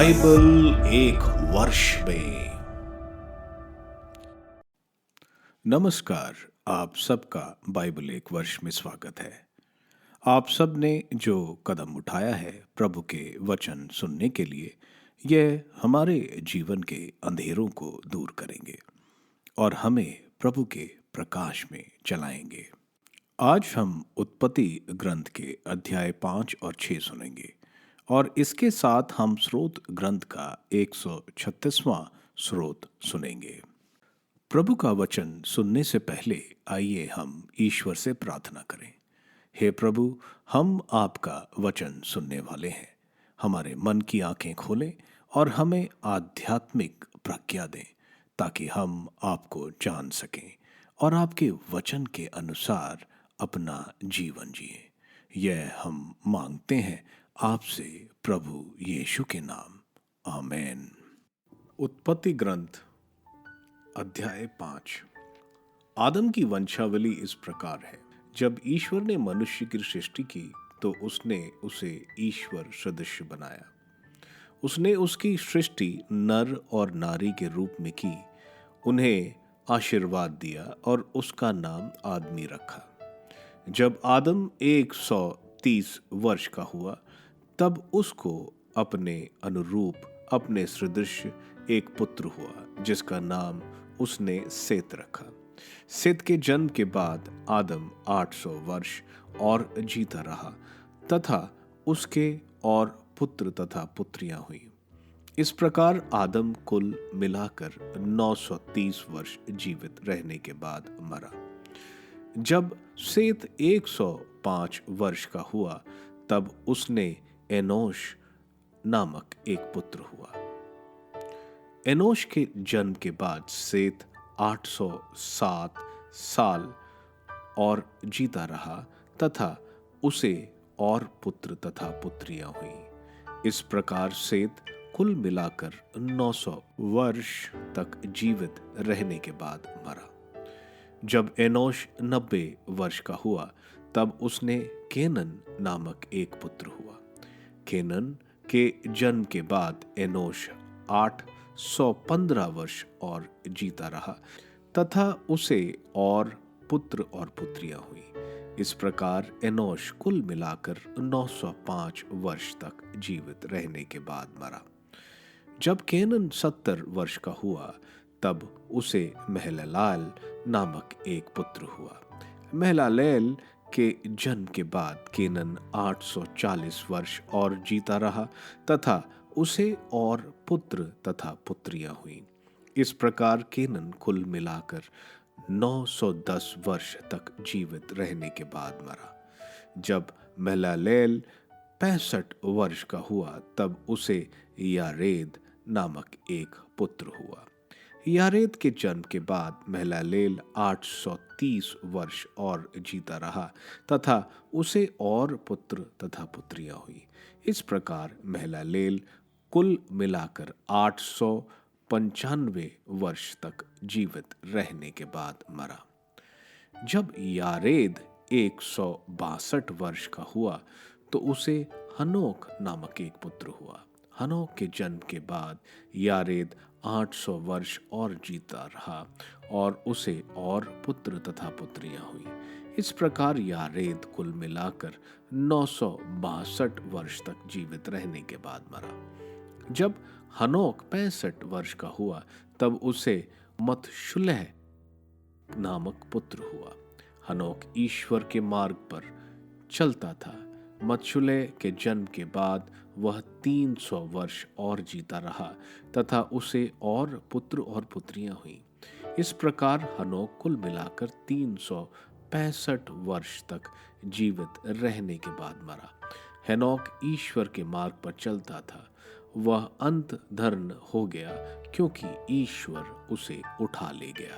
Bible एक वर्ष में। नमस्कार, आप सबका बाइबल एक वर्ष में स्वागत है। आप सब ने जो कदम उठाया है प्रभु के वचन सुनने के लिए, यह हमारे जीवन के अंधेरों को दूर करेंगे और हमें प्रभु के प्रकाश में चलाएंगे। आज हम उत्पत्ति ग्रंथ के अध्याय 5 और 6 सुनेंगे और इसके साथ हम स्रोत ग्रंथ का 136वां स्रोत सुनेंगे। प्रभु का वचन सुनने से पहले आइए हम ईश्वर से प्रार्थना करें। हे प्रभु, हम आपका वचन सुनने वाले हैं। हमारे मन की आंखें खोलें और हमें आध्यात्मिक प्रज्ञा दें ताकि हम आपको जान सकें और आपके वचन के अनुसार अपना जीवन जिए। यह हम मांगते हैं आपसे प्रभु यीशु के नाम, आमेन। उत्पत्ति ग्रंथ अध्याय 5। आदम की वंशावली इस प्रकार है। जब ईश्वर ने मनुष्य की सृष्टि की तो उसने उसे ईश्वर सदृश बनाया। उसने उसकी सृष्टि नर और नारी के रूप में की, उन्हें आशीर्वाद दिया और उसका नाम आदमी रखा। जब आदम 130 वर्ष का हुआ तब उसको अपने अनुरूप, अपने सदृश एक पुत्र हुआ जिसका नाम उसने सेत रखा। सेत के जन्म के बाद आदम 800 वर्ष और जीता रहा तथा उसके और पुत्र तथा पुत्रियां हुई। इस प्रकार आदम कुल मिलाकर 930 वर्ष जीवित रहने के बाद मरा। जब सेत 105 वर्ष का हुआ तब उसने एनोश नामक एक पुत्र हुआ। एनोश के जन्म के बाद सेत 807 साल और जीता रहा तथा उसे और पुत्र तथा पुत्रियां हुई। इस प्रकार सेत कुल मिलाकर 900 वर्ष तक जीवित रहने के बाद मरा। जब एनोश 90 वर्ष का हुआ तब उसने केनन नामक एक पुत्र हुआ। केनन के जन्म के बाद एनोश 815 वर्ष और जीता रहा तथा उसे और पुत्र और पुत्रियां हुई। इस प्रकार एनोश कुल मिलाकर 905 वर्ष तक जीवित रहने के बाद मरा। जब केनन 70 वर्ष का हुआ तब उसे महललेल नामक एक पुत्र हुआ। महललेल के जन्म के बाद केनन 840 वर्ष और जीता रहा तथा उसे और पुत्र तथा पुत्रियां हुई। इस प्रकार केनन कुल मिलाकर 910 वर्ष तक जीवित रहने के बाद मरा। जब महललेल 65 वर्ष का हुआ तब उसे यारेद नामक एक पुत्र हुआ। यारेद के जन्म के बाद महललेल 830 वर्ष और जीता रहा तथा उसे और पुत्र तथा पुत्रियां हुई। इस प्रकार महललेल कुल मिलाकर 895 वर्ष तक जीवित रहने के बाद मरा। जब यारेद 162 वर्ष का हुआ तो उसे हनोक नामक एक पुत्र हुआ। हनोक के जन्म के बाद यारेद 800 वर्ष और जीता रहा और उसे और पुत्र तथा पुत्रियां हुई। इस प्रकार यारेद कुल मिलाकर 962 वर्ष तक जीवित रहने के बाद मरा। जब हनोक 65 वर्ष का हुआ तब उसे मतशुलह नामक पुत्र हुआ। हनोक ईश्वर के मार्ग पर चलता था। मतशुलह के जन्म के बाद वह 300 वर्ष और जीता रहा तथा उसे और पुत्र और पुत्रियां हुई। इस प्रकार हनोक कुल मिलाकर 365 वर्ष तक जीवित रहने के बाद मरा। हनोक ईश्वर के मार्ग पर चलता था। वह अंत धर्म हो गया क्योंकि ईश्वर उसे उठा ले गया।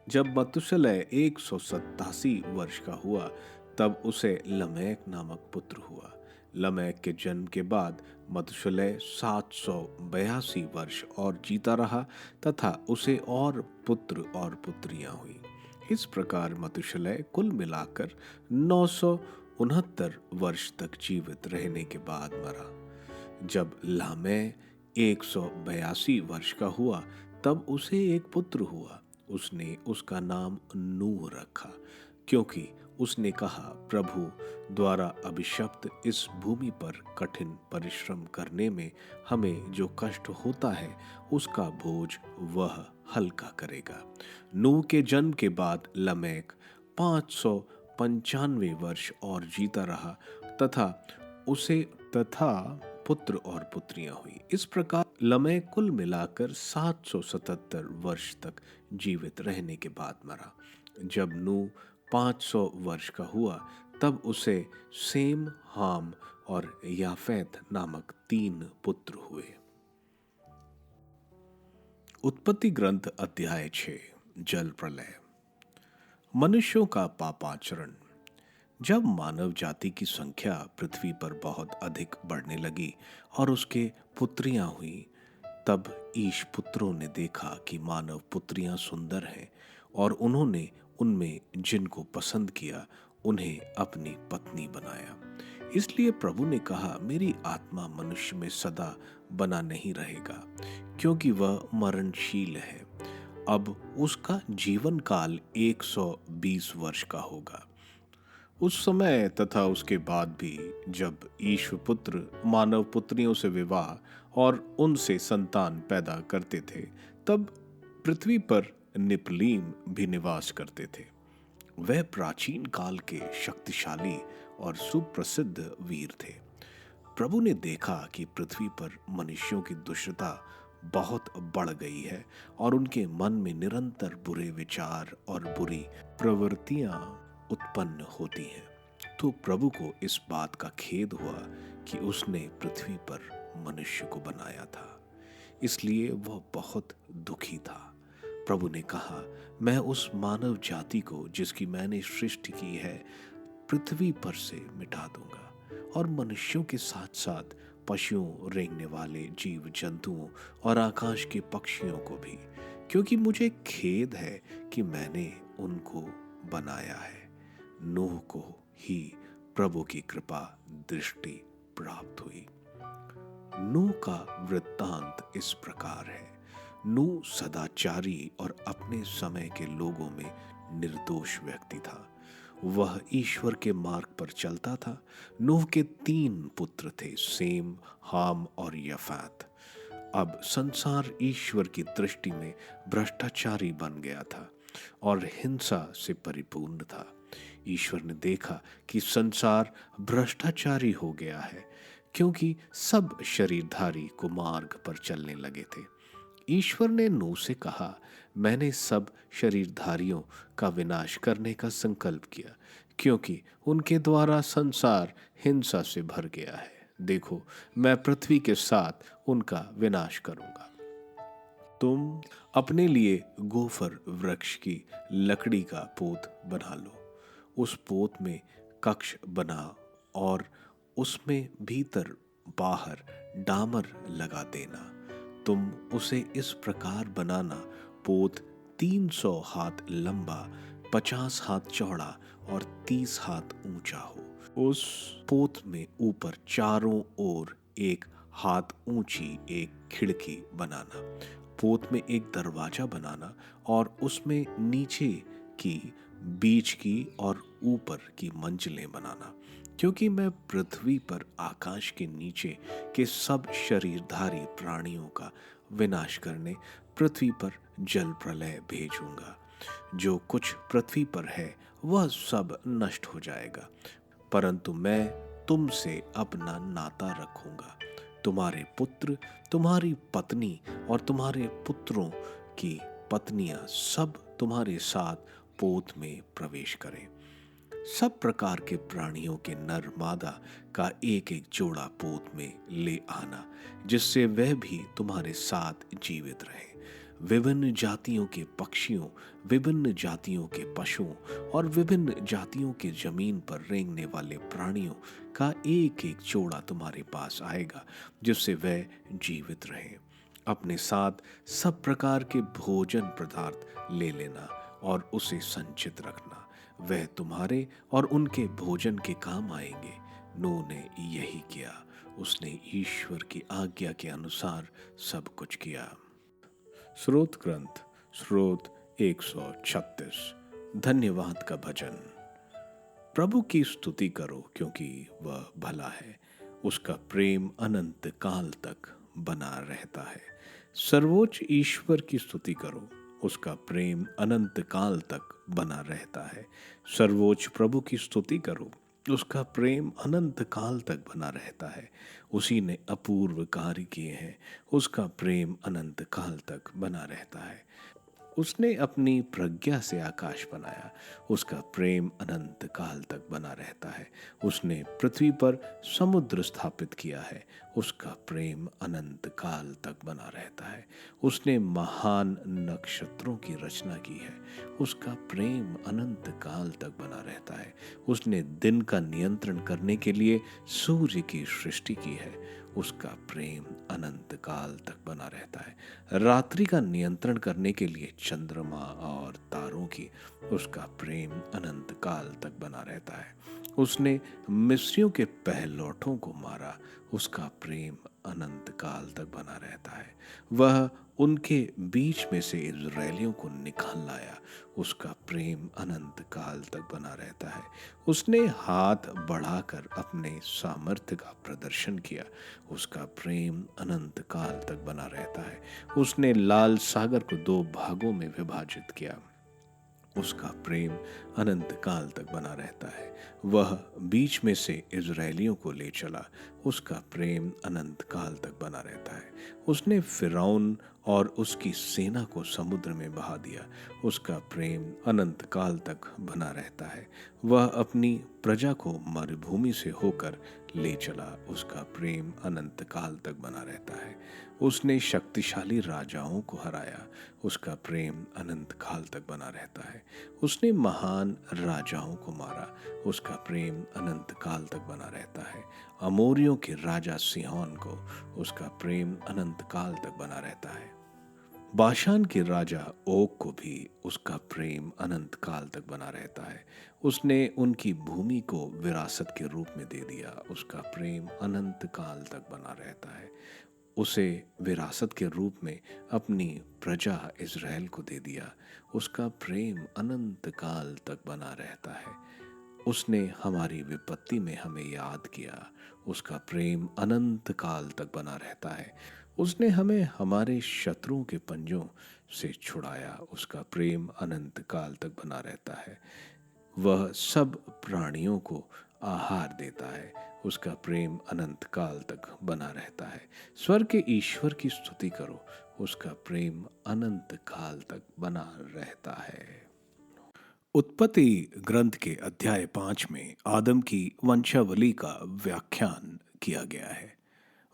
जब मतुशलह 187 वर्ष का हुआ तब उसे लमेक नामक पुत्र हुआ। लमेक के जन्म के बाद मतुशलह 782 वर्ष और जीता रहा तथा उसे और पुत्र और पुत्रियां हुई। इस प्रकार मतुशलह कुल मिलाकर 969 वर्ष तक जीवित रहने के बाद मरा। जब लामै 182 वर्ष का हुआ तब उसे एक पुत्र हुआ। उसने उसका नाम नूह रखा, क्योंकि उसने कहा, प्रभु द्वारा अभिशप्त इस भूमि पर कठिन परिश्रम करने में हमें जो कष्ट होता है उसका बोझ वह हल्का करेगा। नूह के जन्म के बाद लमेक 595 वर्ष और जीता रहा तथा उसे तथा पुत्र और पुत्रियां हुई। इस प्रकार लमेक कुल मिलाकर 777 वर्ष तक जीवित रहने के बाद मरा। जब नूह 500 वर्ष का हुआ तब उसे सेम, हाम और याफेत नामक 3 पुत्र हुए। उत्पत्ति ग्रंथ अध्याय 6, जल प्रलय। मनुष्यों का पापाचरण। जब मानव जाति की संख्या पृथ्वी पर बहुत अधिक बढ़ने लगी और उसके पुत्रियां हुई, तब ईश पुत्रों ने देखा कि मानव पुत्रियां सुंदर हैं और उन्होंने उनमें जिनको पसंद किया उन्हें अपनी पत्नी बनाया। इसलिए प्रभु ने कहा, मेरी आत्मा मनुष्य में सदा बना नहीं रहेगा, क्योंकि वह मरणशील है। अब उसका जीवन काल 120 वर्ष का होगा। उस समय तथा उसके बाद भी जब ईश्वर पुत्र मानव पुत्रियों से विवाह और उनसे संतान पैदा करते थे, तब पृथ्वी पर निपलीम भी निवास करते थे। वह प्राचीन काल के शक्तिशाली और सुप्रसिद्ध वीर थे। प्रभु ने देखा कि पृथ्वी पर मनुष्यों की दुष्टता बहुत बढ़ गई है और उनके मन में निरंतर बुरे विचार और बुरी प्रवृत्तियां उत्पन्न होती हैं। तो प्रभु को इस बात का खेद हुआ कि उसने पृथ्वी पर मनुष्य को बनाया था, इसलिए वह बहुत दुखी था। प्रभु ने कहा, मैं उस मानव जाति को जिसकी मैंने सृष्टि की है पृथ्वी पर से मिटा दूंगा, और मनुष्यों के साथ साथ पशुओं, रेंगने वाले जीव जंतुओं और आकाश के पक्षियों को भी, क्योंकि मुझे खेद है कि मैंने उनको बनाया है। नूह को ही प्रभु की कृपा दृष्टि प्राप्त हुई। नूह का वृत्तांत इस प्रकार है। नूह सदाचारी और अपने समय के लोगों में निर्दोष व्यक्ति था। वह ईश्वर के मार्ग पर चलता था। नूह के 3 पुत्र थे, सेम, हाम और यफात। अब संसार ईश्वर की दृष्टि में भ्रष्टाचारी बन गया था और हिंसा से परिपूर्ण था। ईश्वर ने देखा कि संसार भ्रष्टाचारी हो गया है, क्योंकि सब शरीरधारी कुमार्ग पर चलने लगे थे। ईश्वर ने नूह से कहा, मैंने सब शरीरधारियों का विनाश करने का संकल्प किया, क्योंकि उनके द्वारा संसार हिंसा से भर गया है। देखो, मैं पृथ्वी के साथ उनका विनाश करूंगा। तुम अपने लिए गोफर वृक्ष की लकड़ी का पोत बना लो। उस पोत में कक्ष बना और उसमें भीतर बाहर डामर लगा देना। तुम उसे इस प्रकार बनाना, पोत 300 हाथ लंबा, 50 हाथ चौड़ा और 30 हाथ ऊंचा हो। उस पोत में ऊपर चारों ओर 1 हाथ ऊंची एक खिड़की बनाना। पोत में एक दरवाजा बनाना और उसमें नीचे की, बीच की और ऊपर की मंजिलें बनाना, क्योंकि मैं पृथ्वी पर आकाश के नीचे के सब शरीरधारी प्राणियों का विनाश करने पृथ्वी पर जल प्रलय भेजूंगा। जो कुछ पृथ्वी पर है वह सब नष्ट हो जाएगा, परंतु मैं तुमसे अपना नाता रखूंगा। तुम्हारे पुत्र, तुम्हारी पत्नी और तुम्हारे पुत्रों की पत्नियां सब तुम्हारे साथ पोत में प्रवेश करें। सब प्रकार के प्राणियों के नर मादा का एक एक जोड़ा पोत में ले आना, जिससे वह भी तुम्हारे साथ जीवित रहे। विभिन्न जातियों के पक्षियों, विभिन्न जातियों के पशुओं और विभिन्न जातियों के जमीन पर रेंगने वाले प्राणियों का एक एक जोड़ा तुम्हारे पास आएगा, जिससे वह जीवित रहे। अपने साथ सब प्रकार के भोजन पदार्थ ले लेना और उसे संचित रखना, वह तुम्हारे और उनके भोजन के काम आएंगे। नूह ने यही किया। उसने ईश्वर की आज्ञा के अनुसार सब कुछ किया। स्रोत ग्रंथ, स्रोत 136। धन्यवाद का भजन। प्रभु की स्तुति करो क्योंकि वह भला है, उसका प्रेम अनंत काल तक बना रहता है। सर्वोच्च ईश्वर की स्तुति करो, उसका प्रेम अनंत काल तक बना रहता है। सर्वोच्च प्रभु की स्तुति करो, उसका प्रेम अनंत काल तक बना रहता है। उसी ने अपूर्व कार्य किए हैं, उसका प्रेम अनंत काल तक बना रहता है। उसने अपनी प्रज्ञा से आकाश बनाया, उसका प्रेम अनंत काल तक बना रहता है। उसने पृथ्वी पर समुद्र स्थापित किया है, उसका प्रेम अनंत काल तक बना रहता है। उसने महान नक्षत्रों की रचना की है, उसका प्रेम अनंत काल तक बना रहता है। उसने दिन का नियंत्रण करने के लिए सूर्य की सृष्टि की है, उसका प्रेम अनंत काल तक बना रहता है। रात्रि का नियंत्रण करने के लिए चंद्रमा और तारों की, उसका प्रेम अनंत काल तक बना रहता है। उसने मिस्रियों के पहलौठों को मारा, उसका प्रेम अनंत काल तक बना रहता है। वह उनके बीच में से इज़राइलियों को निकाल लाया, उसका प्रेम अनंत काल तक बना रहता है। उसने हाथ बढ़ाकर अपने सामर्थ्य का प्रदर्शन किया, उसका प्रेम अनंत काल तक बना रहता है। उसने लाल सागर को 2 भागों में विभाजित किया, उसका प्रेम अनंत काल तक बना रहता है। वह बीच में से इज़राइलियों को ले चला, उसका प्रेम अनंत काल तक बना रहता है। उसने फिरौन और उसकी सेना को समुद्र में बहा दिया, उसका प्रेम अनंत काल तक बना रहता है। वह अपनी प्रजा को मरुभूमि से होकर ले चला, उसका प्रेम अनंत काल तक बना रहता है। उसने शक्तिशाली राजाओं को हराया, उसका प्रेम अनंत काल तक बना रहता है। उसने महान राजाओं को मारा, उसका प्रेम अनंत काल तक बना रहता है। अमोरियों के राजा सिहोन को, उसका प्रेम अनंत काल तक बना रहता है। बाशान के राजा ओग को भी उसका प्रेम अनंत काल तक बना रहता है। उसने उनकी भूमि को विरासत के रूप में दे दिया, उसका प्रेम अनंत काल तक बना रहता है। उसे विरासत के रूप में अपनी प्रजा इज़राइल को दे दिया, उसका प्रेम अनंत काल तक बना रहता है। उसने हमारी विपत्ति में हमें याद किया, उसका प्रेम अनंत काल तक बना रहता है। उसने हमें हमारे शत्रुओं के पंजों से छुड़ाया, उसका प्रेम अनंत काल तक बना रहता है। वह सब प्राणियों को आहार देता है, उसका प्रेम अनंत काल तक बना रहता है। स्वर्ग के ईश्वर की स्तुति करो, उसका प्रेम अनंत काल तक बना रहता है। उत्पत्ति ग्रंथ के अध्याय 5 में आदम की वंशावली का व्याख्यान किया गया है।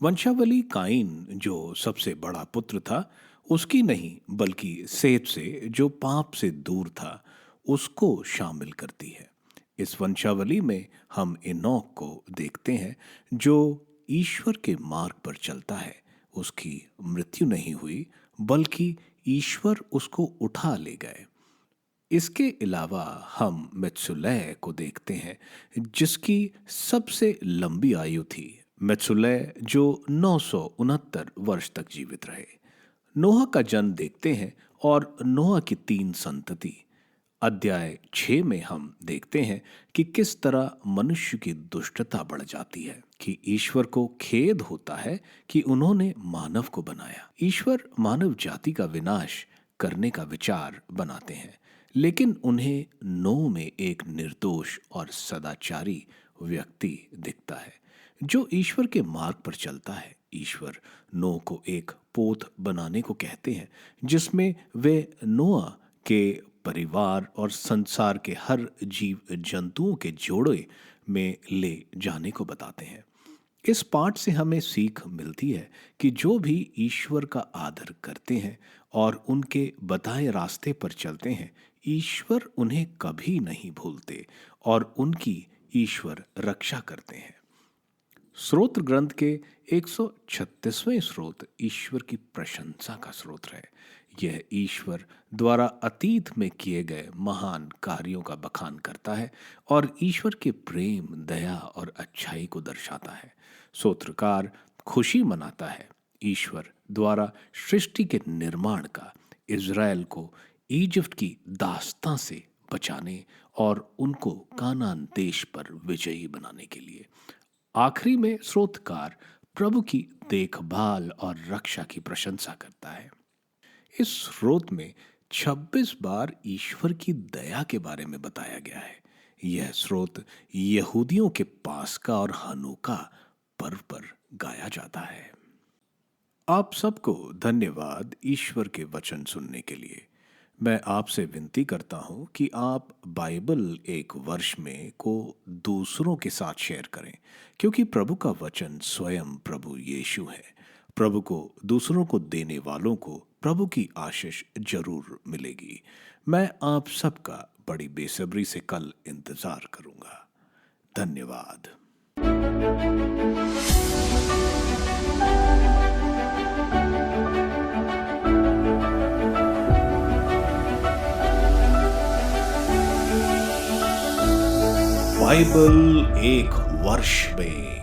वंशावली काइन जो सबसे बड़ा पुत्र था उसकी नहीं, बल्कि सेत से जो पाप से दूर था उसको शामिल करती है। इस वंशावली में हम एनोक को देखते हैं जो ईश्वर के मार्ग पर चलता है। उसकी मृत्यु नहीं हुई, बल्कि ईश्वर उसको उठा ले गए। इसके अलावा हम मेतसुलह को देखते हैं जिसकी सबसे लंबी आयु थी। मेतसुलह जो 969 वर्ष तक जीवित रहे। नोह का जन्म देखते हैं और नोह की 3 संतति। अध्याय 6 में हम देखते हैं कि किस तरह मनुष्य की दुष्टता बढ़ जाती है, कि ईश्वर को खेद होता है कि उन्होंने मानव को बनाया। ईश्वर मानव जाति का विनाश करने का विचार बनाते हैं, लेकिन उन्हें नोह में एक निर्दोष और सदाचारी व्यक्ति दिखता है जो ईश्वर के मार्ग पर चलता है। ईश्वर नोह को एक पोत बनाने को कहते हैं जिसमें वे नोह के परिवार और संसार के हर जीव जंतुओं के जोड़े में ले जाने को बताते हैं। इस पाठ से हमें सीख मिलती है कि जो भी ईश्वर का आदर करते हैं और उनके बताए रास्ते पर चलते हैं, ईश्वर उन्हें कभी नहीं भूलते और उनकी ईश्वर रक्षा करते हैं। स्रोत ग्रंथ के 136वें स्रोत ईश्वर की प्रशंसा का स्रोत है। यह ईश्वर द्वारा अतीत में किए गए महान कार्यों का बखान करता है और ईश्वर के प्रेम, दया और अच्छाई को दर्शाता है। सूत्रकार खुशी मनाता है ईश्वर द्वारा सृष्टि के निर्माण का, इज़राइल को इजिप्ट की दास्तां से बचाने और उनको कानान देश पर विजयी बनाने के लिए। आखिरी में स्रोतकार प्रभु की देखभाल और रक्षा की प्रशंसा करता है। इस स्रोत में 26 बार ईश्वर की दया के बारे में बताया गया है। यह स्रोत यहूदियों के पास्का और हनूका पर्व पर गाया जाता है। आप सबको धन्यवाद ईश्वर के वचन सुनने के लिए। मैं आपसे विनती करता हूं कि आप बाइबल एक वर्ष में को दूसरों के साथ शेयर करें, क्योंकि प्रभु का वचन स्वयं प्रभु यीशु है। प्रभु को दूसरों को देने वालों को प्रभु की आशीष जरूर मिलेगी। मैं आप सबका बड़ी बेसब्री से कल इंतजार करूंगा। धन्यवाद। बाइबल एक वर्ष में